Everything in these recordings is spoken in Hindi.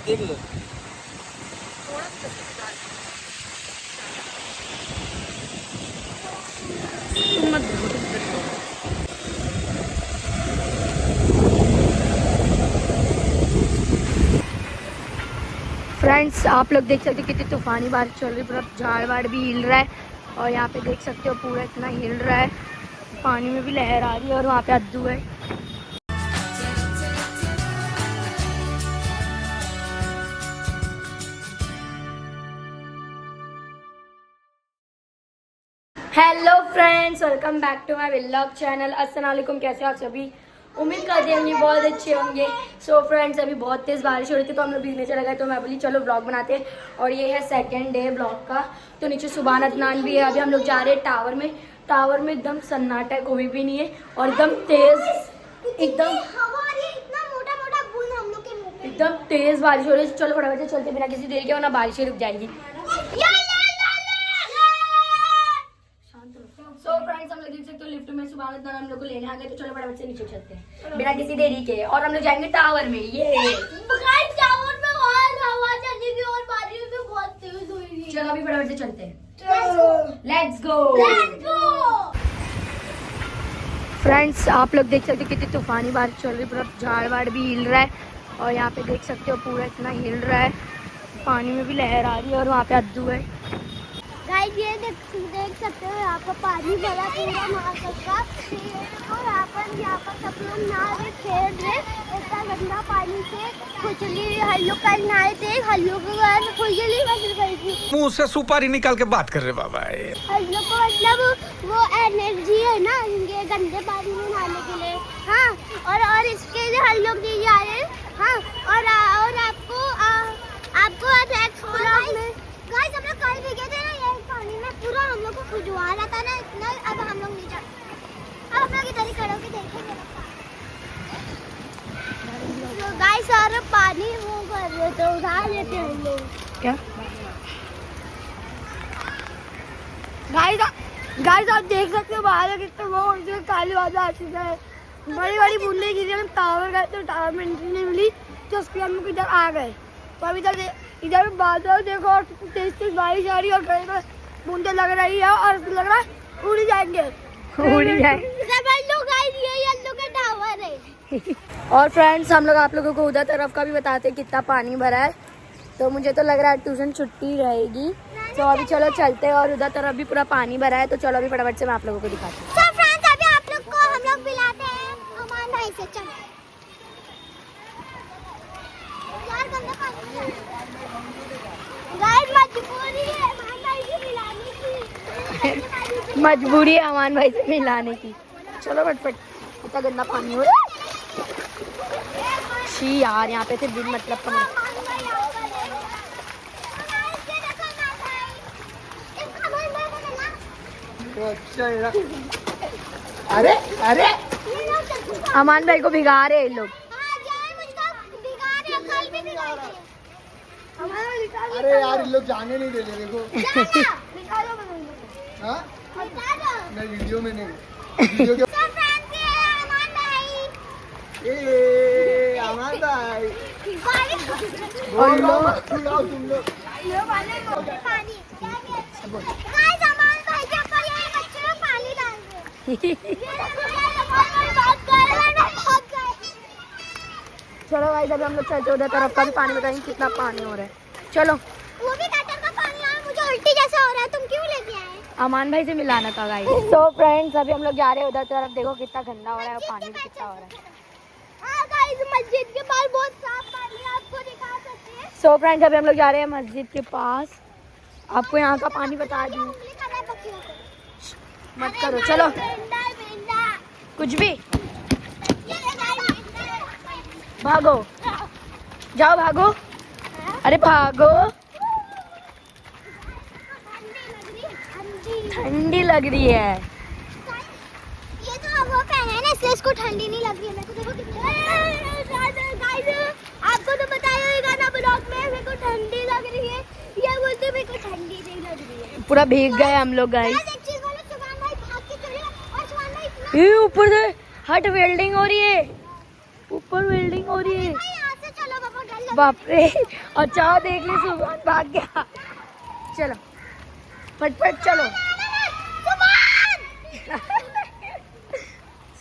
देख लो। फ्रेंड्स आप लोग देख सकते हो कितनी तूफानी बारिश चल रही है, पूरा झाड़ वाड़ भी हिल रहा है और यहाँ पे देख सकते हो पूरा इतना हिल रहा है, पानी में भी लहर आ रही है और वहाँ पे अद्दू है। Hello friends, welcome back to my vlog channel. अस्सलाम वालेकुम, कैसे हो आप सभी? उम्मीद करते हैं बहुत अच्छे होंगे। सो फ्रेंड्स, अभी बहुत तेज़ बारिश हो रही थी तो हम लोग भीगने चले गए, तो मैं बोली चलो ब्लॉग बनाते हैं। और ये है सेकंड डे ब्लॉग का। तो नीचे सुबह अदनान भी है। अभी हम लोग जा रहे हैं टावर में। टावर में एकदम सन्नाटा है, कोई भी नहीं है और एकदम तेज़, एकदम तेज़ बारिश हो रही है। चलो फटाफट से चलते बिना किसी देरी के, वरना बारिश ही रुक जाएगी। सो फ्रेंड्स, हम लोग देख सकते हो लिफ्ट में सुबह हम लोग को लेने आ गए, तो चलो फटाफट से नीचे चलते हैं बिना किसी देरी के। और हम लोग जाएंगे टावर में। ये टावर में और हवा चलती थी और बारिश भी बहुत तेज हुई थी। चलो अभी फटाफट से चलते हैं, लेट्स गो। फ्रेंड्स आप लोग देख सकते हो कितनी तूफानी बारिश चल रही है, पूरा झाड़ वाड़ भी हिल रहा है और यहाँ पे देख सकते हो पूरा इतना हिल रहा है, पानी में भी लहर आ रही है और वहाँ पे अद्दू है। गाइस ये देख सकते हो, यहाँ पर पानी भरा पूरा महाकल का। और यहाँ पर सब लोग नहा रहे, खेल रहे, इतना गंदा पानी से खुजली। हल्लू कल नहाए थे, हल्लू को खुजली बदल गई थी। मुंह से सुपारी निकाल के बात कर रहे बाबा। हल्लू को मतलब वो एनर्जी है ना इनके गंदे पानी में नहाने के लिए। हाँ, और इसके लिए हल्लू दी जा रहे हैं। हाँ, और आपको गाइस हम लोग कल भीगे थे ना ये पानी में, पूरा हम लोग को खुजवा रहा था ना इतना। अब हम लोग नहीं जाते, अब हम लोग इधर ही खड़े होके देखेंगे। तो गाइस सारे पानी वो कर रहे तो उठा लेते हैं हम लोग। क्या गाइस आप देख सकते हो बाहर कितना वो काली वाला आ चुका है, बड़ी बड़ी बूंदे गिरी। हम टावर गए तो टावर में एंट्री नहीं मिली, तो उसके हम लोग इधर आ गए। तो अब इधर बादल देखो और तेज बारिश आ रही है और कहीं बूंदे लग रही है और लग रहा है उड़ जाएंगे। और फ्रेंड्स हम लोग आप लोगों को उधर तरफ का भी बताते हैं कितना पानी भरा है। तो मुझे तो लग रहा है ट्यूशन छुट्टी रहेगी, तो अभी चलो चलते हैं। और उधर तरफ भी पूरा पानी भरा है, तो चलो अभी फटाफट से मैं आप लोगों को दिखाती हूँ। तो फ्रेंड्स अभी आप लोग को हम लोग बुलाते हैं अमान भाई से। चलो यार, गंदा पानी है। गाइस मजबूरी है अमान भाई से मिलाने की। मजबूरी है अमान भाई से मिलाने की। चलो फटफट, इतना गंदा पानी हो रहा है। छी यार, यहाँ पे थे बिन मतलब का अरे अरे अमान भाई को भिगा रहे हैं लोग। अरे यार, इन लोग जाने नहीं दे रहे। देखो हाँ, नहीं वीडियो में नहीं, वीडियो के अमान भाई बोल लो, तुम लोग चलो भाई, अभी हम लोग चलते उधर तरफ का भी पानी बताएंगे कितना पानी हो रहा है। चलो। वो भी गटर का पानी आ रहा है, मुझे उल्टी जैसा हो रहा है। तुम क्यों लेके आए? अमान भाई से मिलाना था गाइस। तो फ्रेंड्स अभी हम लोग जा रहे हैं उधर तरफ, देखो कितना गंदा हो रहा है और पानी भी कितना हो रहा है। हाँ गाइस, मस्जिद के पास बहुत साफ पानी है, आपको दिखा सकते हैं। सो फ्रेंड्स अभी हम लोग जा रहे हैं मस्जिद के पास, आपको यहाँ का पानी बता दूँ। मत करो, चलो कुछ भी, भागो, जाओ भागो, अरे भागो, ठंडी लग रही है। ये तो वो पहना है ना, इसलिए इसको ठंडी नहीं लग रही है। मेरे को देखो कितनी, आपको तो बताया होगा ना ब्लॉग में, मेरे को ठंडी लग रही है। ये बोलते मेरे को ठंडी नहीं लग रही है। पूरा भीग गए हम लोग गाइस। एक चीज बोलो, सुभान भाई भाग के चले और सुभान भाई इतना ये ऊपर से हट वेल्डिंग हो रही है, ऊपर वेल्डिंग हो रही है। यहाँ से चलो लो पापा कर लो। बाप रे, और चाह देख ली सुभान भाग गया। चलो फटफट चलो।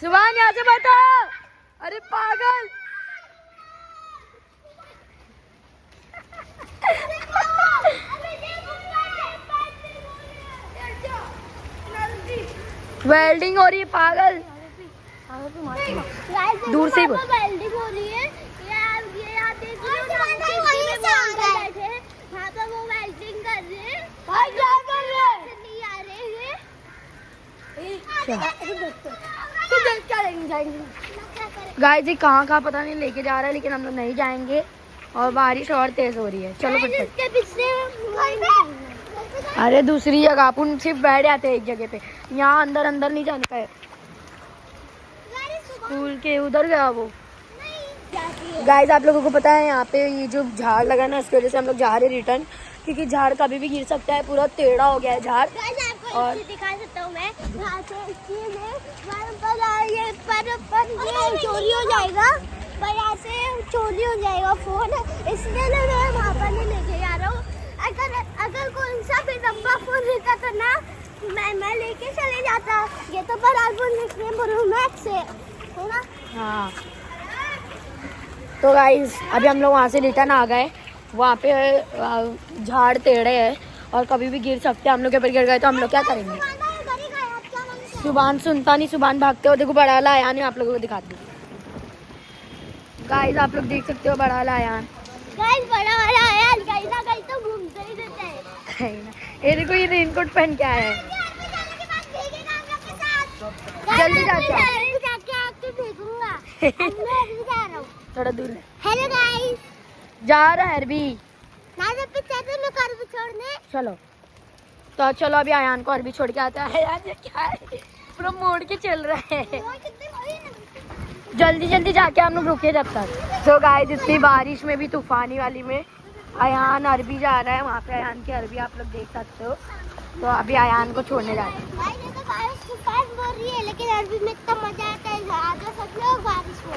सुभान यहाँ से बता। अरे पागल। वेल्डिंग हो रही है पागल। दूर से ही बोल। वेल्डिंग हो रही है। ये आप देख रहे हो ना, बैठे हैं वहाँ पर वो वेल्डिंग कर रहे हैं। भाई क्या कर रहे हैं? नहीं आ रहे हैं। गाइस जी कहाँ पता नहीं लेके जा रहा है, लेकिन हम लोग नहीं जाएंगे और बारिश और तेज हो रही है। चलो फटफट। इसके पीछे अरे दूसरी जगह अपन सिर्फ बैठ जाते हैं एक जगह पे, यहाँ अंदर अंदर नहीं जाने का है। स्कूल के उधर गया वो। गाइस आप लोगों को पता है यहाँ पे ये जो झाड़ लगा ना, इसकी वजह से हम लोग जा रहे रिटर्न, क्योंकि झाड़ कभी भी गिर सकता है, पूरा टेढ़ा हो गया है झाड़। और दिखा सकता हूँ मैं यहाँ से ये चोरी हो जाएगा, पर यहाँ से चोरी हो जाएगा फोन, इसलिए ना मैं वहाँ पर नहीं लेके जा रहा हूँ। अगर कौन सा भी लंबा फोन रहता तो ना मैं लेके चले जाता। ये तो पर आईफोन प्रो मैक्स है ना। हाँ तो गाइस अभी हम लोग वहाँ से रिटर्न आ गए। वहाँ पे झाड़ टेढ़े है और कभी भी गिर सकते हैं। हम लोग के ऊपर गिर गए तो हम लोग क्या करेंगे? सुभान सुनता नहीं, सुभान भागते हो। देखो बड़ा वाला आयान है, आप लोगों को दिखाती हूँ। गाइस आप लोग देख सकते हो बड़ा वाला आयान। गाइस बड़ा वाला आयान कहीं ना कहीं तो घूमते ही रहता है। ये देखो ये रेनकोट पहन के आया है। जल्दी जाके आपके भेजूंगा। मैं अभी जा रहा हूँ, थोड़ा दूर है। हेलो गाइस, जा रहा है अरबी। नाज़ पे चलते मैं कर भी छोड़ने। चलो तो चलो अभी आयान को अरबी छोड़ के आता है। यार ये क्या है, पूरा मोड़ के चल रहा है। जल्दी जल्दी जाके हम लोग रुके जब तक। तो गाइस इतनी बारिश में भी, तूफानी वाली में, आयान अरबी जा रहा है। वहाँ पे आयान की अरबी आप लोग देख सकते हो। तो अभी आयान को छोड़ने जा रहे हैं। भाई ये तो बारिश तूफान बोल रही है, लेकिन अरबी में इतना मजा आता है। आधा सब लोग बारिश में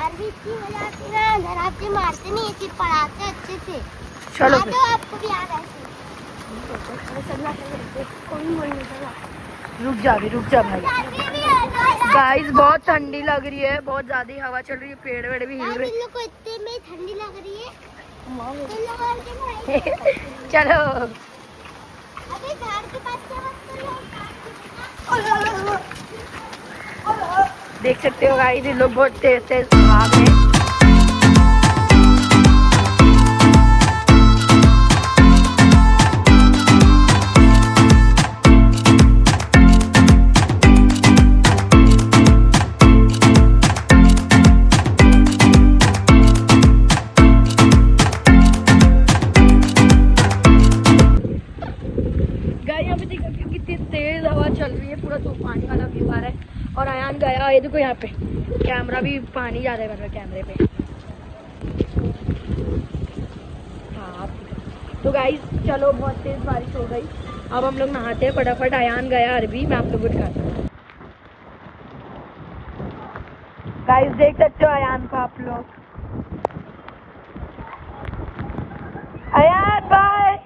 अरबी इतनी मजा आती है ना, आपके मारते नहीं, ऐसे पढ़ाते अच्छे से। चलो तो आपको भी आ रहा है। रुक जा भाई। गाइस बहुत ठंडी लग रही है, बहुत ज्यादा हवा चल रही है, पेड़ वेड़ भी हिल रहे हैं। को इतने में ठंडी लग रही है। चलो अबे झाड़ के पास से मत चलो। देख सकते हो गाइस ये लोग बहुत तेज तेज भाग रहे हैं। कितनी तेज हवा चल रही है, पूरा तूफानी वाला व्यू आ रहा है। और आयान गया, ये देखो यहाँ पे कैमरा भी पानी जा रहा है कैमरे पे। हाँ तो गाइस चलो बहुत तेज बारिश हो गई, अब हम लोग नहाते हैं फटाफट। आयान गया अरबी, मैं आप लोगों को दिखाता हूँ। गाइस देख सकते हो आयान को आप लोग। आयान बाय।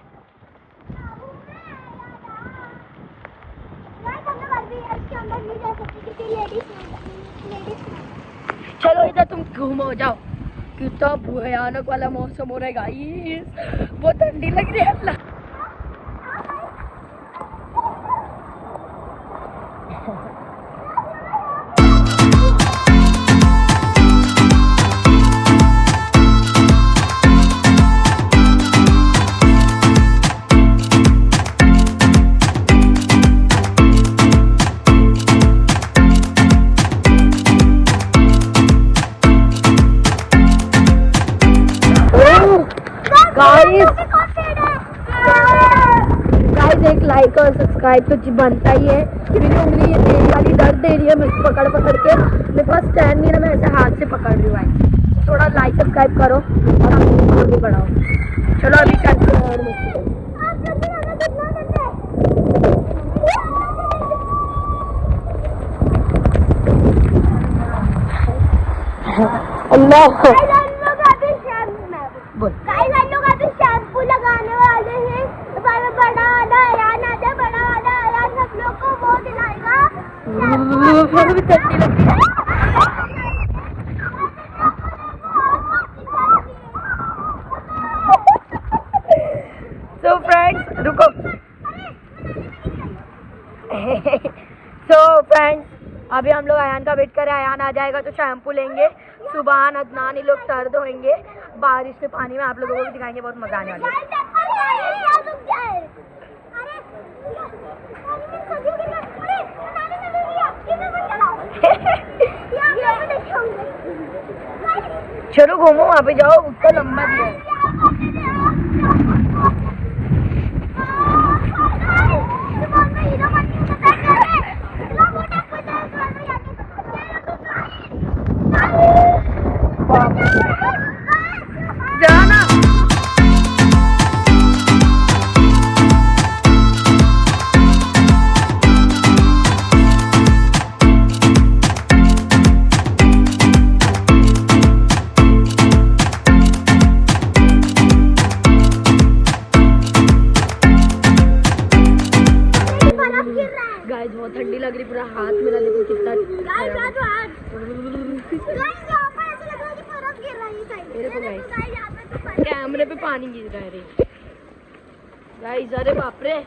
चलो इधर तुम घूमो जाओ। कितना भयानक वाला मौसम हो रहा है गाइस, बहुत ठंडी लग रही है। अल्लाह गाइस एक लाइक और सब्सक्राइब तो बनता ही है। मेरी उंगली ये तेज वाली दर्द दे रही है, मैं पकड़ के, मेरे पास स्टैंड नहीं है, मैं ऐसे हाथ से पकड़ रही हूँ भाई। थोड़ा लाइक सब्सक्राइब करो और आगे बढ़ाओ। चलो अभी करते हैं और अल्लाह बहुत ठंडी लग रही है। So friends, रुको। So friends, अभी हम लोग अयान का वेट कर रहे हैं। अयान आ जाएगा तो शैम्पू लेंगे। सुबहान अदनान ये लोग सर्द होंगे बारिश के पानी में। आप लोगों को भी दिखाएंगे, बहुत मजा आने वाला है। चलो घूमो, वहाँ पे जाओ, उसका लंबा दिया है। जाना गाइस, बहुत ठंडी लग रही, पूरा हाथ मेरा देखो कितना कैमरे पे पानी गिर रहा है रे गाइस। अरे बाप रे,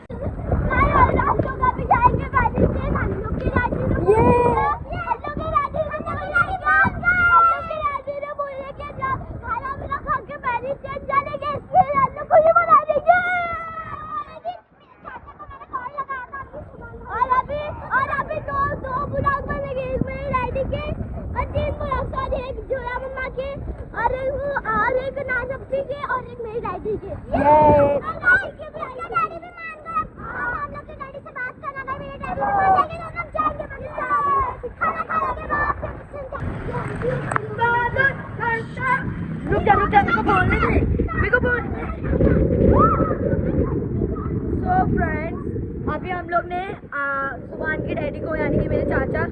रुक जा मेरे को बोलने दे, मेरे को बोल। So friends, अभी हम लोग ने सुभान के डैडी को यानी कि मेरे चाचा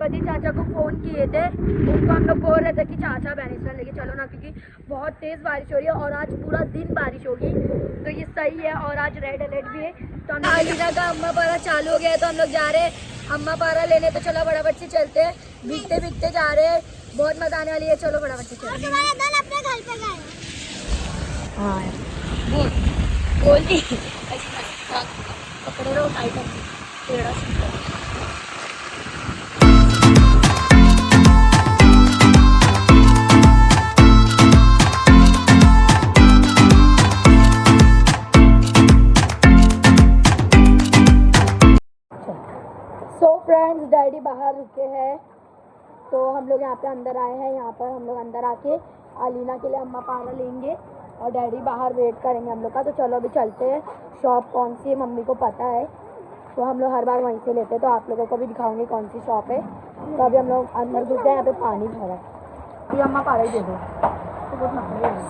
कदी चाचा को फ़ोन किए थे। उनको हम लोग बोल रहे थे कि चाचा बैनिस्टर लेके चलो ना, क्योंकि बहुत तेज़ बारिश हो रही है और आज पूरा दिन बारिश होगी, तो ये सही है। और आज रेड अलर्ट भी है। तो हम अलीना का अम्मा पारा चालू हो गया है, तो हम लोग जा रहे हैं अम्मा पारा लेने। तो चलो फटाफट से चलते हैं, भीगते भीगते जा रहे हैं, बहुत मजा आने वाली है। चलो फटाफट से चलते हैं। हाँ बोलती पकड़े रहो टाइट टेढ़ा। सो फ्रेंड्स, डैडी बाहर रुके हैं, तो हम लोग यहाँ पे अंदर आए हैं। यहाँ पर हम लोग अंदर आके अलीना के लिए अम्मा पारा लेंगे और डैडी बाहर वेट करेंगे हम लोग का। तो चलो अभी चलते हैं। शॉप कौन सी है मम्मी को पता है, तो हम लोग हर बार वहीं से लेते हैं, तो आप लोगों को भी दिखाऊंगी कौन सी शॉप है। तो अभी हम लोग अंदर घुसते हैं, यहाँ पे पानी भरा है। ये अम्मा पारा ही दे दो।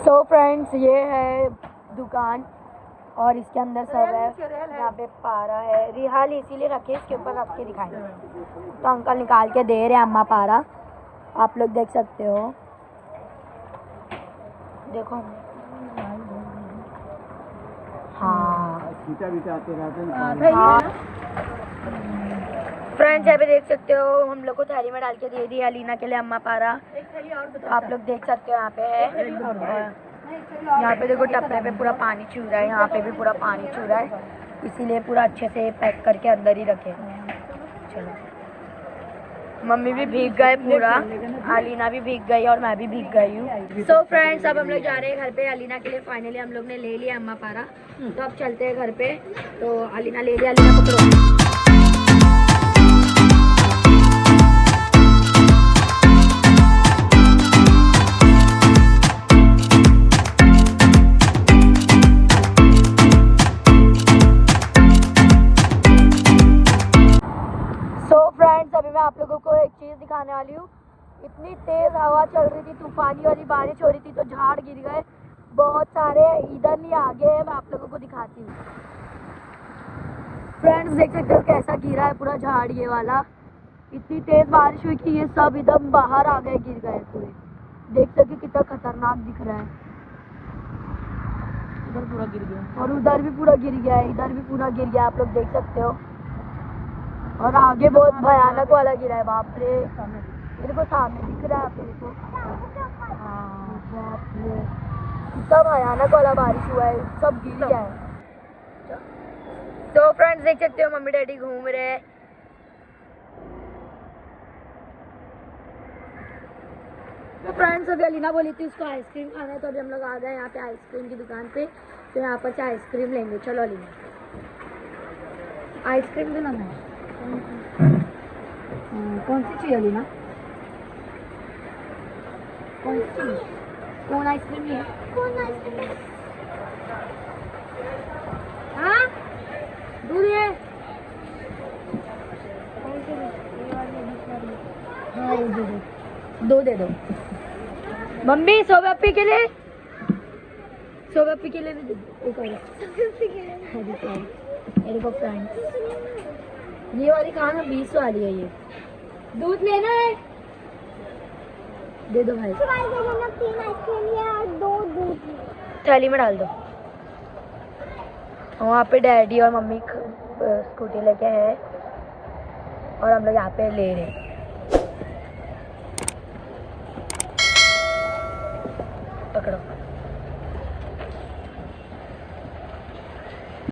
तो फ्रेंड्स, ये है दुकान और इसके अंदर सब है। यहाँ पे पारा है, रिहाल इसीलिए रखे, इसके ऊपर रख के दिखाएंगे। तो अंकल निकाल के दे रहे हैं अम्मा पारा, आप लोग देख सकते हो। देखो हाँ फ्रेंड्स, यहाँ पे देख सकते हो हम लोग को थाली में डाल के दे दी अलीना के लिए अम्मा पारा। तो आप लोग देख सकते हो यहाँ पे है। यहाँ पे देखो टपने पे पूरा पानी छू रहा है, यहाँ पे भी पूरा पानी छू रहा है, इसीलिए पूरा अच्छे से पैक करके अंदर ही रखे। चलो, मम्मी भी भीग गए पूरा, अलीना भी भीग गई और मैं भी भीग गई हूँ। सो फ्रेंड्स, अब हम लोग जा रहे हैं घर पे अलीना के लिए। फाइनली हम लोग ने ले लिया अम्मा पारा, तो अब चलते हैं घर पे। तो अलीना ले लिया, अलीना पकड़ो। मैं आप लोगों को एक चीज़ दिखाने वाली हूँ। इतनी तेज़ हवा चल रही थी, तूफानी वाली बारिश हो रही थी, तो झाड़ गिर गए बहुत सारे। इधर नहीं आगे है, मैं आप लोगों को दिखाती हूँ। फ्रेंड्स, देख सकते हो कैसा गिरा है पूरा झाड़ ये वाला। इतनी तेज़ बारिश हुई कि ये सब एकदम बाहर आ गए, गिर गए पूरे। देख सकते हो कितना खतरनाक दिख रहा है। इधर पूरा गिर गया और उधर भी पूरा गिर गया है, इधर भी पूरा गिर गया, आप लोग देख सकते हो। और आगे बहुत भयानक वाला गिरा है, बाप रे। मेरे को सामने दिख रहा है आप मेरे को। हाँ बाप रे, इतना भयानक वाला बारिश हुआ है, सब गिर गया है। तो फ्रेंड्स देख सकते हो मम्मी डैडी घूम रहे हैं। तो फ्रेंड्स अभी अलीना बोली थी उसको आइसक्रीम खाना है, तो अभी हम लोग आ गए यहाँ पे आइसक्रीम की दुकान पे। तो यहाँ पर से आइसक्रीम लेंगे। चलो अलीना, आइसक्रीम भी लाना है। कौन सी चाहिए अलीना? कौन सी चाहिए? कौन आइसक्रीम है? हाँ दूध है। हाँ ये दो दे दो। मम्मी सोबी के लिए, सोबी के लिए भी दे दो। एक और मेरे को फ्रेंड ये वाली कहाँ ना 20 वाली है। ये दूध लेना है, दे दो भाई। 3 आइसक्रीम है और 2 दूध। थैली में डाल दो। वहाँ पे डैडी और मम्मी स्कूटी लेके है और हम लोग यहाँ पे ले रहे हैं। पकड़ो।